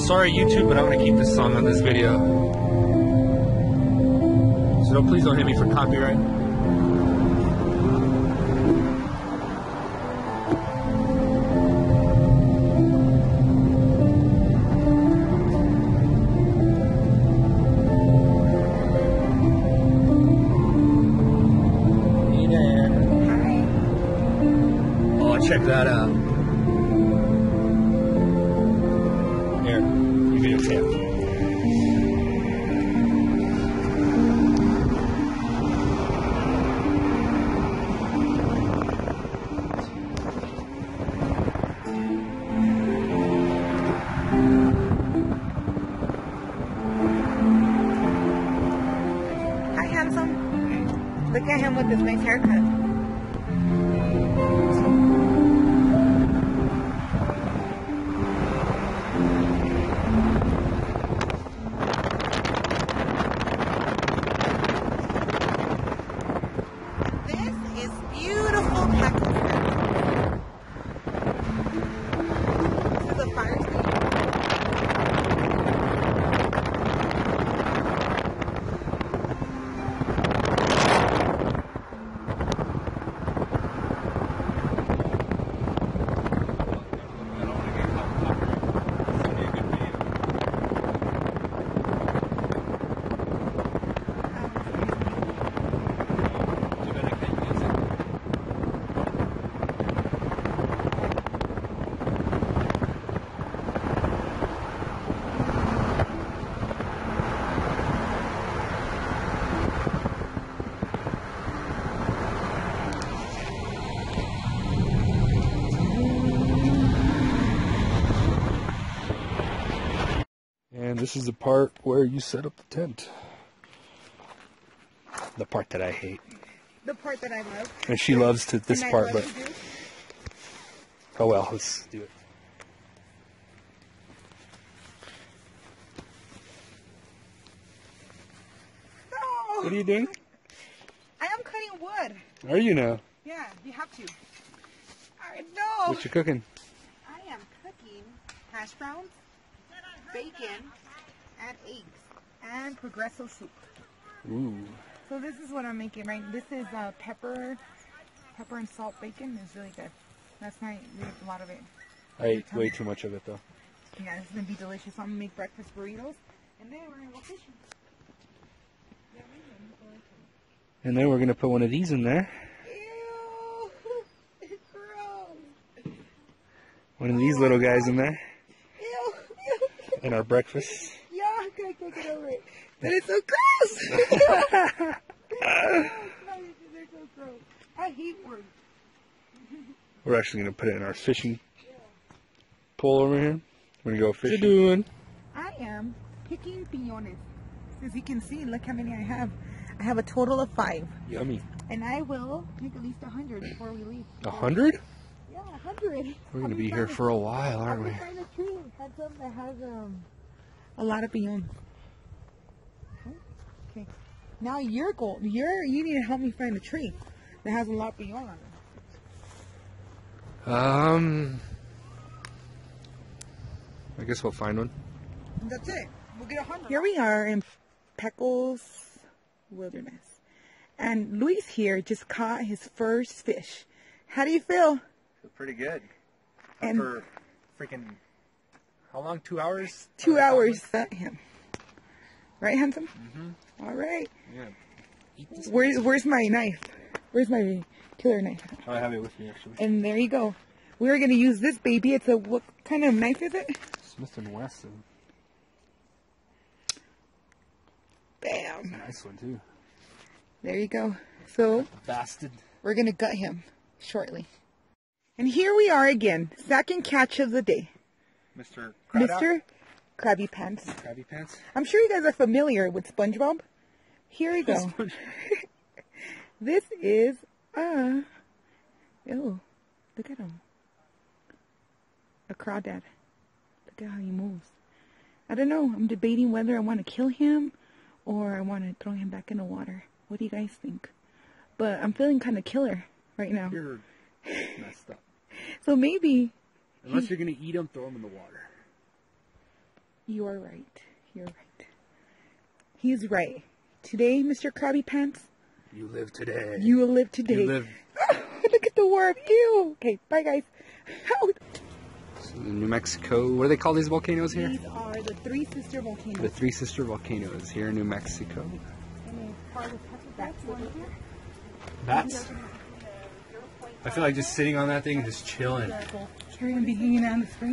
sorry, YouTube, but I'm gonna keep this song on this video. So please don't hit me for copyright. Hey there. Oh, check that out. Here, you videotape. Hi, handsome. Look at him with this nice haircut. This is beautiful Pecos. This is a fire station. And this is the part where you set up the tent. The part that I hate. The part that I love. And she loves this And I part, love but to do. oh well, let's do it. No! What are you doing? I am cutting wood. Are you now? Yeah, you have to. I know. What you cooking? I am cooking hash browns, bacon, and eggs, and Progresso soup. Ooh. So this is what I'm making, right? This is pepper and salt bacon. It's really good. That's my, a lot of it. I ate way too much of it though. Yeah, this is going to be delicious. I'm going to make breakfast burritos, and then we're going to go fishing. Yeah, we're gonna go fishing. And then we're gonna put one of these in there. Ew! It's gross! One of these little guys in there. Ew! In our breakfast. Yeah, I can't get over it. That is so gross! They're so gross. I hate worms. We're actually gonna put it in our fishing pole over here. We're gonna go fishing. What you doing? I am picking piñones. As you can see, look how many I have. I have a total of 5. Yummy. And I will pick at least 100 before we leave. 100? Yeah, 100. We're gonna be here for a while, aren't we? I'm find a tree that has a lot of piñones. Okay. Now your goal. You need to help me find a tree that has a lot of piñon on it. I guess we'll find one. That's it. We'll get 100. Here we are in Pecos Wilderness. And Luis here just caught his first fish. How do you feel? Pretty good. And For freaking, how long? 2 hours? 2 hours. Him. Right, handsome? Mm-hmm. All right. Yeah. Where's my knife? Where's my killer knife? I have it with me actually. And there you go. We're going to use this baby. It's a, what kind of knife is it? Smith & Wesson. Bam. It's a nice one too. There you go. So Bastard. we're going to gut him shortly. And here we are again. Second catch of the day. Mr. Mr. Krabby Pants. Krabby Pants. I'm sure you guys are familiar with SpongeBob. Here we go. This is, oh, look at him. A crawdad. Look at how he moves. I don't know. I'm debating whether I want to kill him or I want to throw him back in the water. What do you guys think? But I'm feeling kind of killer right now. You're messed up. So maybe... Unless you're going to eat him, throw him in the water. You are right. You're right. He's right. Today, Mr. Krabby Pants. You live today. You will live today. You live. Look at the worm. Ew. Okay, bye guys. So New Mexico. What do they call these volcanoes here? These are the Three Sister Volcanoes. The Three Sister Volcanoes here in New Mexico. Bats? I feel like just sitting on that thing and just chilling. You're going to be hanging out in the spring.